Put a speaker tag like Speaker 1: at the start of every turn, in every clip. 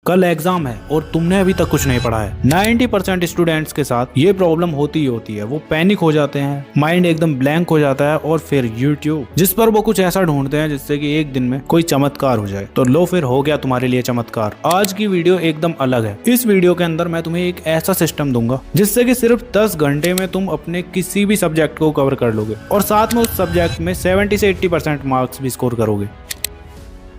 Speaker 1: कल एग्जाम है और तुमने अभी तक कुछ नहीं पढ़ा है। 90% स्टूडेंट्स के साथ ये प्रॉब्लम होती ही होती है। वो पैनिक हो जाते हैं, माइंड एकदम ब्लैंक हो जाता है और फिर यूट्यूब जिस पर वो कुछ ऐसा ढूंढते हैं जिससे कि एक दिन में कोई चमत्कार हो जाए। तो लो, फिर हो गया तुम्हारे लिए चमत्कार। आज की वीडियो एकदम अलग है। इस वीडियो के अंदर मैं तुम्हें एक ऐसा सिस्टम दूंगा जिससे कि सिर्फ 10 घंटे में तुम अपने किसी भी सब्जेक्ट को कवर कर लोगे और साथ में उस सब्जेक्ट में 70 से 80% मार्क्स भी स्कोर करोगे।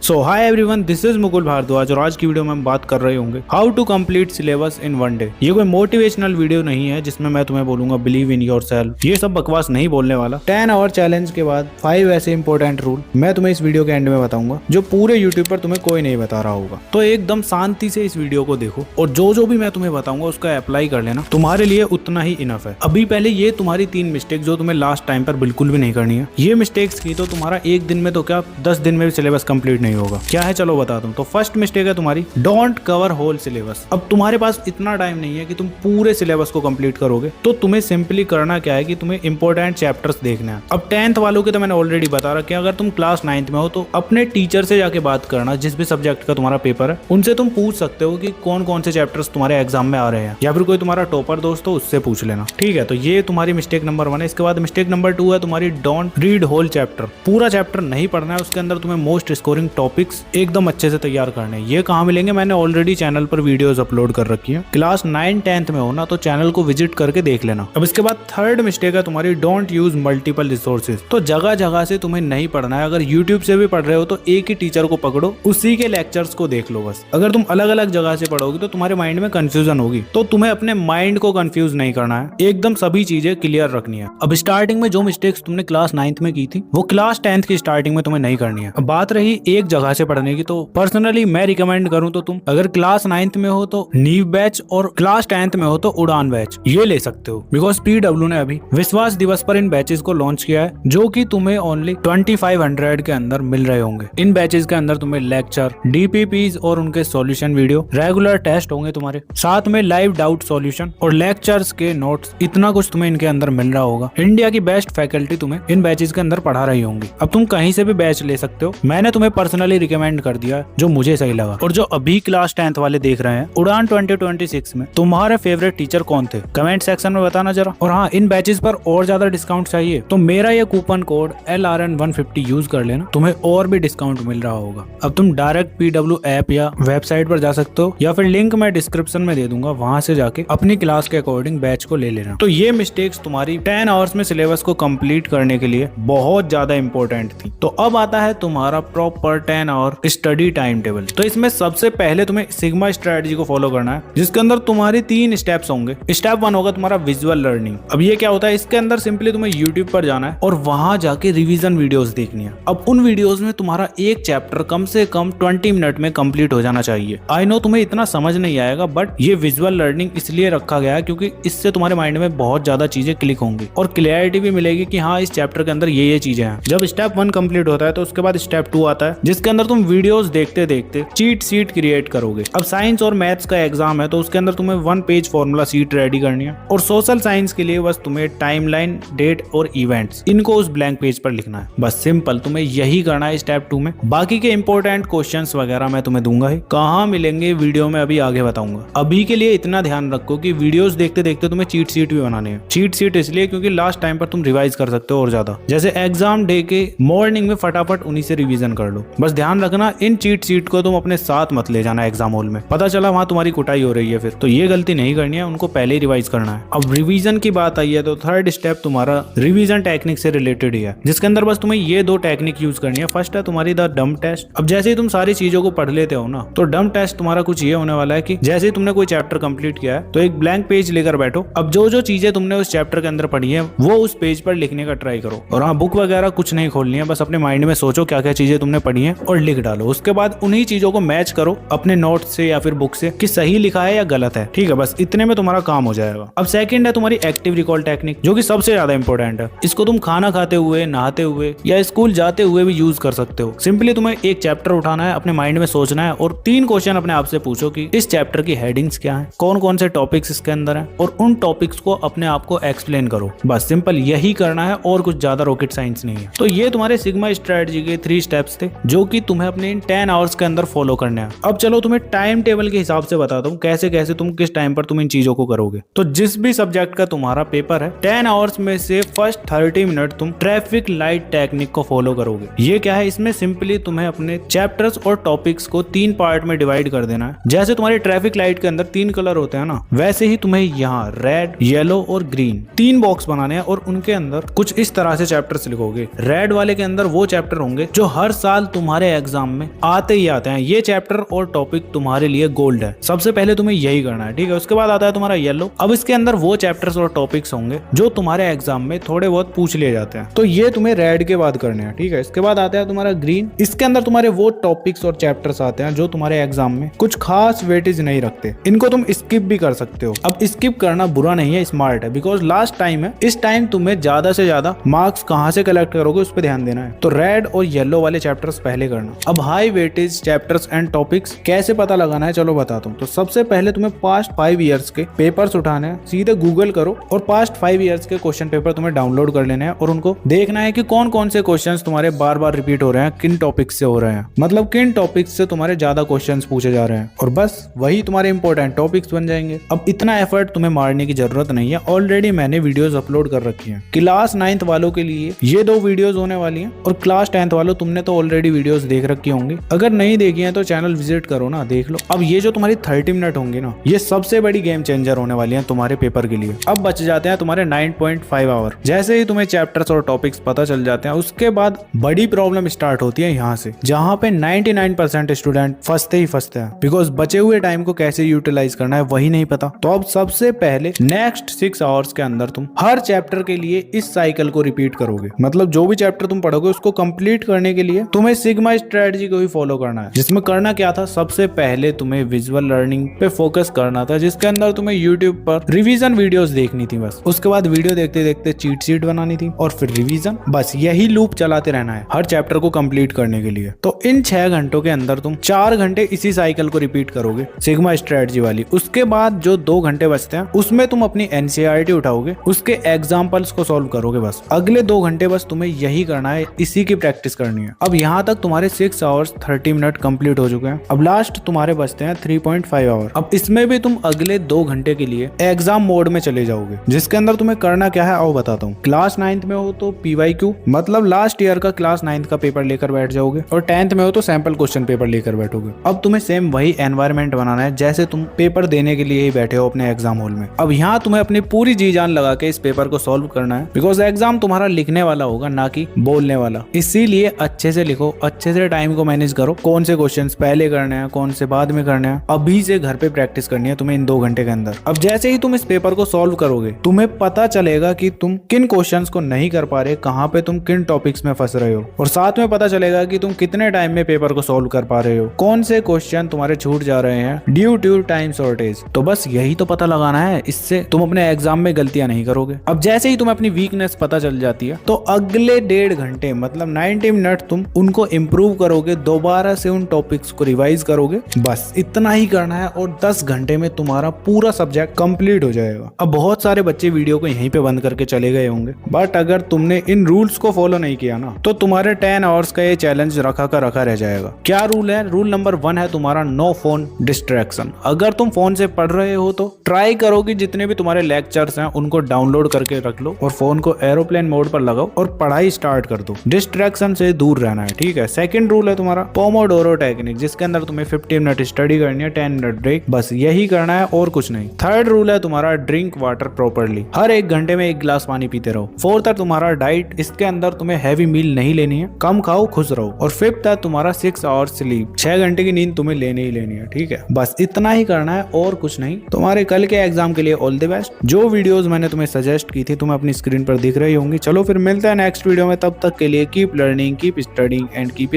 Speaker 1: So hi everyone, this is Mukul Bhardwaj और आज की वीडियो में हम बात कर रहे होंगे how to complete syllabus in 1 day. ये कोई मोटिवेशनल वीडियो नहीं है जिसमें मैं तुम्हें बोलूंगा बिलीव इन योरसेल्फ। ये सब बकवास नहीं बोलने वाला। 10 आवर चैलेंज के बाद 5 ऐसे इंपॉर्टेंट रूल मैं तुम्हें इस वीडियो के एंड में बताऊंगा जो पूरे यूट्यूब पर तुम्हें कोई नहीं बता रहा होगा। तो एकदम शांति से इस वीडियो को देखो और जो भी मैं तुम्हें बताऊंगा उसका अप्लाई कर लेना। तुम्हारे लिए उतना ही इनफ है। अभी पहले ये तुम्हारी 3 मिस्टेक जो तुम्हें लास्ट टाइम पर बिल्कुल भी नहीं करनी है। ये मिस्टेक्स की तो तुम्हारा एक दिन में तो क्या 10 दिन में भी सिलेबस कंप्लीट नहीं होगा। क्या है चलो बता दूं। तो फर्स्ट मिस्टेक है तुम्हारी डोंट कवर होल सिलेबस। अब तुम्हारे पास इतना टाइम नहीं है कि तुम पूरे सिलेबस को कंप्लीट करोगे, तो तुम्हें सिंपली करना क्या है कि तुम्हें इंपॉर्टेंट चैप्टर्स देखना है। अब 10th वालों के तो मैंने ऑलरेडी बता रहा कि अगर तुम क्लास 9th में हो तो अपने टीचर से जाके बात करना, जिस भी सब्जेक्ट का तुम्हारा पेपर है उनसे तुम पूछ सकते हो कि कौन कौन से चैप्टर्स तुम्हारे एग्जाम में आ रहे हैं, या फिर कोई तुम्हारा टॉपर दोस्त हो उससे पूछ लेना। ठीक है, तो ये तुम्हारी मिस्टेक नंबर 1 है। इसके बाद मिस्टेक नंबर 2 है तुम्हारी डोंट रीड होल चैप्टर। पूरा चैप्टर नहीं पढ़ना है, उसके अंदर तुम्हें मोस्ट स्कोरिंग टॉपिक्स एकदम अच्छे से तैयार करने। ये कहाँ मिलेंगे? मैंने ऑलरेडी चैनल पर वीडियोस अपलोड कर रखी है। क्लास 9 10th में हो ना तो चैनल को विजिट करके देख लेना। अब इसके बाद थर्ड मिस्टेक है तुम्हारी डोंट यूज मल्टीपल रिसोर्सेज। तो जगह जगह से तुम्हें नहीं पढ़ना है। अगर यूट्यूब से भी पढ़ रहे हो तो एक ही टीचर को पकड़ो, उसी के लेक्चर्स को देख लो बस। अगर तुम अलग अलग जगह से पढ़ोगे तो तुम्हारे माइंड में कंफ्यूजन होगी। तो तुम्हें अपने माइंड को कंफ्यूज नहीं करना है, एकदम सभी चीजें क्लियर रखनी है। अब स्टार्टिंग में जो मिस्टेक्स तुमने क्लास 9th में की थी वो क्लास 10th की स्टार्टिंग में तुम्हें नहीं करनी है। अब बात रही एक जगह से पढ़ने की, तो पर्सनली मैं रिकमेंड करूं तो तुम अगर क्लास 9th में हो तो नीव बैच और क्लास 10th में हो तो उड़ान बैच ये ले सकते हो। बिकॉज PW ने अभी विश्वास दिवस पर इन बैचेस को लॉन्च किया है जो कि तुम्हें ओनली 2500 के अंदर मिल रहे होंगे। इन बैचेस के अंदर तुम्हें लेक्चर, DPPs और उनके सॉल्यूशन वीडियो, रेगुलर टेस्ट होंगे तुम्हारे, साथ में लाइव डाउट सॉल्यूशन और लेक्चर्स के नोट्स। इतना कुछ तुम्हें इनके अंदर मिल रहा होगा। इंडिया की बेस्ट फैकल्टी तुम्हें इन बैचेस के अंदर पढ़ा रही होंगी। अब तुम कहीं से भी बैच ले सकते हो। मैंने तुम्हें पर्सनली रिकमेंड कर दिया जो मुझे सही लगा। और जो अभी क्लास 10th वाले देख रहे हैं उड़ान 2026 में तुम्हारे फेवरेट टीचर कौन थे कमेंट सेक्शन में बताना जरा। और हाँ, इन बैचेस पर और ज्यादा डिस्काउंट चाहिए तो मेरा ये कूपन कोड LRN150 यूज कर लेना, तुम्हें और भी डिस्काउंट मिल रहा होगा। अब तुम डायरेक्ट PW ऐप या वेबसाइट पर जा सकते हो या फिर लिंक मैं डिस्क्रिप्शन में दे दूंगा, वहां से जाके अपनी क्लास के अकॉर्डिंग बैच को ले लेना। तो ये मिस्टेक्स तुम्हारी 10 आवर्स में सिलेबस को कंप्लीट करने के लिए बहुत ज्यादा इंपॉर्टेंट थी। तो अब आता है तुम्हारा proper 10 hour study time table. तो इसमें सबसे पहले तुम्हें सिग्मा स्ट्रेटजी को फॉलो करना है, जिसके अंदर तुम्हारी 3 स्टेप्स होंगे। स्टेप 1 होगा तुम्हारा विजुअल लर्निंग। अब ये क्या होता है? इसके अंदर सिंपली तुम्हें यूट्यूब पर जाना है और वहां जाके रिवीजन वीडियोस देखनी है। अब उन वीडियोस में तुम्हारा एक चैप्टर कम से कम 20 मिनट में कंप्लीट हो जाना चाहिए। आई नो तुम्हें इतना समझ नहीं आएगा, बट ये विजुअल लर्निंग इसलिए रखा गया है क्योंकि इससे तुम्हारे माइंड में बहुत ज्यादा चीजें क्लिक होंगी और क्लियरिटी भी मिलेगी कि हाँ, इस चैप्टर के अंदर ये चीजें हैं। जब स्टेप 1 कंप्लीट होता है तो उसके बाद स्टेप 2 आता है, जिसके अंदर तुम वीडियोस देखते देखते चीट शीट क्रिएट करोगे। अब साइंस और मैथ्स का एग्जाम है तो उसके अंदर तुम्हें 1 पेज फॉर्मूला शीट रेडी करनी है। और सोशल साइंस के लिए बस तुम्हें टाइमलाइन, डेट और इवेंट्स, इनको उस ब्लैंक पेज पर लिखना है। बस सिंपल, तुम्हें यही करना है स्टेप 2 में। बाकी के इंपॉर्टेंट क्वेश्चंस वगैरह मैं तुम्हें दूंगा ही। कहाँ मिलेंगे वीडियो में अभी आगे बताऊंगा। अभी के लिए इतना ध्यान रखो कि वीडियोस देखते देखते तुम्हें चीट शीट भी बनानी है। चीट शीट इसलिए क्योंकि लास्ट टाइम पर तुम रिवाइज कर सकते हो और ज्यादा। जैसे एग्जाम डे के मॉर्निंग में फटाफट उन्हीं से रिवीजन कर लो। बस ध्यान रखना इन चीट शीट को तुम अपने साथ मत ले जाना एग्जाम हॉल में। पता चला वहां तुम्हारी कुटाई हो रही है फिर, तो ये गलती नहीं करनी है, उनको पहले ही रिवाइज करना है। अब रिवीजन की बात आई है तो थर्ड स्टेप तुम्हारा रिवीजन टेक्निक से रिलेटेड ही है, जिसके अंदर बस तुम्हें ये 2 टेक्निक यूज करनी है। फर्स्ट है तुम्हारी द डंप टेस्ट। अब जैसे ही तुम सारी चीजों को पढ़ लेते हो ना, तो डंप टेस्ट तुम्हारा कुछ ये होने वाला है कि जैसे ही तुमने कोई चैप्टर कंप्लीट किया है तो एक ब्लैंक पेज लेकर बैठो। अब जो चीजें तुमने उस चैप्टर के अंदर पढ़ी है वो उस पेज पर लिखने का ट्राई करो। और हाँ, बुक वगैरह कुछ नहीं खोलनी है, बस अपने माइंड में सोचो क्या क्या चीजें तुमने पढ़ी है और लिख डालो। उसके बाद उन्हीं चीजों को मैच करो अपने नोट से या फिर बुक से कि सही लिखा है या गलत है। ठीक है, बस इतने में तुम्हारा काम हो जाएगा। अब सेकंड है तुम्हारी एक्टिव रिकॉल टेक्निक, जो कि सबसे ज्यादा इंपॉर्टेंट है। इसको तुम खाना खाते हुए, नहाते हुए या स्कूल जाते हुए भी यूज कर सकते हो। सिंपली तुम्हें एक चैप्टर उठाना है, अपने माइंड में सोचना है और 3 क्वेश्चन अपने आप से पूछो कि इस चैप्टर की हेडिंग्स क्या है, कौन कौन से टॉपिक्स इसके अंदर है, और उन टॉपिक्स को अपने आप को एक्सप्लेन करो। बस सिंपल यही करना है और कुछ ज्यादा रॉकेट साइंस नहीं है। तो ये तुम्हारे सिग्मा स्ट्रेटजी के 3 स्टेप्स थे जो जो कि तुम्हें अपने इन 10 आवर्स के अंदर फॉलो करने हैं। अब चलो तुम्हें टाइम टेबल के हिसाब से बताता हूँ कैसे कैसे तुम किस टाइम पर तुम इन चीजों को करोगे। तो जिस भी सब्जेक्ट का तुम्हारा पेपर है 10 आवर्स में से फर्स्ट 30 मिनट तुम ट्रैफिक लाइट टेक्निक को फॉलो करोगे। ये क्या है, इसमें सिंपली तुम्हें अपने चैप्टर्स और टॉपिक्स को 3 पार्ट में डिवाइड कर देना है। जैसे तुम्हारे ट्रैफिक लाइट के अंदर 3 कलर होते हैं ना, वैसे ही तुम्हें यहाँ रेड, येलो और ग्रीन 3 बॉक्स बनाने हैं और उनके अंदर कुछ इस तरह से चैप्टर्स लिखोगे। रेड वाले के अंदर वो चैप्टर होंगे जो हर साल तुम्हारे एग्जाम में आते ही आते हैं। ये चैप्टर और टॉपिक तुम्हारे लिए गोल्ड है। सबसे पहले तुम्हें यही करना है, ठीक है। उसके बाद आता है तुम्हारा येलो। अब इसके अंदर वो चैप्टर्स और टॉपिक्स होंगे जो तुम्हारे एग्जाम में थोड़े बहुत पूछ लिए जाते हैं, तो ये तुम्हें रेड के बाद करने हैं, ठीक है। इसके बाद आता है तुम्हारा ग्रीन। इसके अंदर तुम्हारे वो टॉपिक्स और चैप्टर्स आते हैं जो तुम्हारे एग्जाम में कुछ खास वेटेज नहीं रखते, इनको तुम स्किप भी कर सकते हो। अब स्किप करना बुरा नहीं है, स्मार्ट है, बिकॉज लास्ट टाइम है। इस टाइम तुम्हें ज्यादा से ज्यादा मार्क्स कहां से कलेक्ट करोगे उस पर ध्यान देना है। तो रेड और येलो वाले चैप्टर्स पहले करना। अब high weightage chapters and topics कैसे पता लगाना है, चलो बताता हूँ। तो सबसे पहले तुम्हें पास्ट 5 ईयर्स के पेपर्स उठाने हैं, सीधे गूगल करो और पास्ट 5 ईयर्स के क्वेश्चन पेपर तुम्हें डाउनलोड कर लेने हैं और उनको देखना है कि कौन कौन से क्वेश्चंस तुम्हारे बार बार रिपीट हो रहे हैं, किन टॉपिक्स से हो रहे हैं, मतलब किन टॉपिक्स से तुम्हारे ज्यादा क्वेश्चंस पूछे जा रहे हैं, और बस वही तुम्हारे इंपॉर्टेंट टॉपिक्स बन जाएंगे। अब इतना एफर्ट तुम्हें मारने की जरूरत नहीं है, ऑलरेडी मैंने वीडियोस अपलोड कर रखी हैं। क्लास 9th वालों के लिए ये 2 वीडियोस होने वाली हैं और क्लास 10th वालों तुमने तो ऑलरेडी वीडियोस देख रखी होंगी। अगर नहीं देखी है तो चैनल विजिट करो ना, देख लो। अब ये जो तुम्हारी 30 मिनट होंगी ना, ये सबसे बड़ी गेम चेंजर होने वाली है तुम्हारे पेपर के लिए। अब बच जाते हैं तुम्हारे 9.5 आवर। जैसे ही तुम्हें चैप्टर्स और टॉपिक्स पता चल जाते हैं, उसके बाद बड़ी प्रॉब्लम स्टार्ट होती है यहाँ से, जहाँ पे 99% स्टूडेंट फंसते ही फंसते हैं, बिकॉज बचे हुए टाइम को कैसे यूटिलाइज करना है वही नहीं पता। तो अब सबसे पहले नेक्स्ट 6 आवर्स के अंदर तुम हर चैप्टर के लिए इस साइकिल को रिपीट करोगे। मतलब जो भी चैप्टर तुम पढ़ोगे उसको कंप्लीट करने के लिए तुम्हें सिग्मा स्ट्रेटजी को ही फॉलो करना है। जिसमें करना क्या था, सबसे पहले तुम्हें विजुअल लर्निंग पे फोकस करना था, जिसके अंदर तुम्हें यूट्यूब पर रिवीजन वीडियोस देखनी थी बस। उसके बाद वीडियो देखते देखते चीट शीट बनानी थी और फिर रिवीजन, बस यही लूप चलाते रहना है हर चैप्टर को कंप्लीट करने के लिए। तो इन 6 घंटों के अंदर तुम 4 घंटे इसी साइकिल को रिपीट करोगे, सिग्मा स्ट्रेटजी वाली। उसके बाद जो 2 घंटे बचते हैं उसमें तुम अपनी एनसीईआरटी उठाओगे, उसके एग्जाम्पल्स को सॉल्व करोगे बस। अगले 2 घंटे बस तुम्हें यही करना है, इसी की प्रैक्टिस करनी है। अब यहाँ तक तुम्हारे 6 आवर्स 30 मिनट कंप्लीट हो चुके हैं। अब लास्ट तुम्हारे बचते हैं 3.5 आवर। अब इसमें भी तुम अगले 2 घंटे के लिए एग्जाम मोड में चले जाओगे, जिसके अंदर तुम्हें करना क्या है आओ बताता हूँ। क्लास 9th में हो तो PYQ मतलब लास्ट ईयर का क्लास 9th का पेपर लेकर बैठ जाओगे, और 10th में हो तो सैंपल क्वेश्चन पेपर लेकर बैठोगे। अब तुम्हें सेम वही एनवायरनमेंट बनाना है जैसे तुम पेपर देने के लिए ही बैठे हो अपने एग्जाम हॉल में। अब यहाँ तुम्हें अपनी पूरी जी जान लगा के इस पेपर को सॉल्व करना है, बिकॉज एग्जाम तुम्हारा लिखने वाला होगा ना कि बोलने वाला। इसीलिए अच्छे से लिखो, अच्छे से टाइम को मैनेज करो, कौन से क्वेश्चंस पहले करने हैं कौन से बाद में करने हैं। अभी से घर पे प्रैक्टिस करनी है तुम्हें इन 2 घंटे के अंदर। अब जैसे ही तुम इस पेपर को सॉल्व करोगे तुम्हें पता चलेगा कि तुम किन क्वेश्चंस को नहीं कर पा रहे, कहाँ पे तुम किन टॉपिक्स में फंस रहे हो, और साथ में पता चलेगा कि तुम कितने टाइम में पेपर को सॉल्व कर पा रहे हो, कौन से क्वेश्चन तुम्हारे छूट जा रहे हैं ड्यू टू टाइम शॉर्टेज। तो बस यही तो पता लगाना है, इससे तुम अपने एग्जाम में गलतियां नहीं करोगे। अब जैसे ही तुम्हें अपनी वीकनेस पता चल जाती है तो अगले 1.5 घंटे मतलब 90 मिनट तुम उनको इम्प्रूव करोगे, दोबारा से उन टॉपिक्स को रिवाइज करोगे। बस इतना ही करना है और 10 घंटे में तुम्हारा पूरा सब्जेक्ट कंप्लीट हो जाएगा। अब बहुत सारे बच्चे वीडियो को यहीं पे बंद करके चले गए होंगे, बट अगर तुमने इन रूल्स को फॉलो नहीं किया ना तो तुम्हारे 10 आवर्स का ये चैलेंज रखा का रखा रह जाएगा। क्या रूल है? रूल नंबर 1 है तुम्हारा नो फोन डिस्ट्रैक्शन। अगर तुम फोन से पढ़ रहे हो तो ट्राई करो कि जितने भी तुम्हारे लेक्चर्स हैं उनको डाउनलोड करके रख लो और फोन को एरोप्लेन मोड पर लगाओ और पढ़ाई स्टार्ट कर दो। डिस्ट्रैक्शन से दूर रहना है, ठीक है। सेकंड रूल है तुम्हारा पोमोडोरो टेक्निक, जिसके अंदर तुम्हें 15 मिनट स्टडी करनी है, 10 मिनट ब्रेक, बस यही करना है और कुछ नहीं। थर्ड रूल है तुम्हारा ड्रिंक वाटर प्रॉपरली, हर 1 घंटे में 1 गिलास पानी पीते रहो। फोर्थ है तुम्हारा डाइट, इसके अंदर तुम्हें हैवी मील नहीं लेनी है, कम खाओ खुश रहो। और फिफ्थ है तुम्हारा 6 आवर्स स्लीप, 6 घंटे की नींद तुम्हें लेनी ही लेनी है, ठीक है। बस इतना ही करना है और कुछ नहीं। तुम्हारे कल के एग्जाम के लिए ऑल द बेस्ट। जो वीडियोस मैंने तुम्हें सजेस्ट की थी तुम्हें अपनी स्क्रीन पर दिख रही होंगी। चलो फिर मिलते हैं नेक्स्ट वीडियो में, तब तक के लिए keep learning, keep studying and keep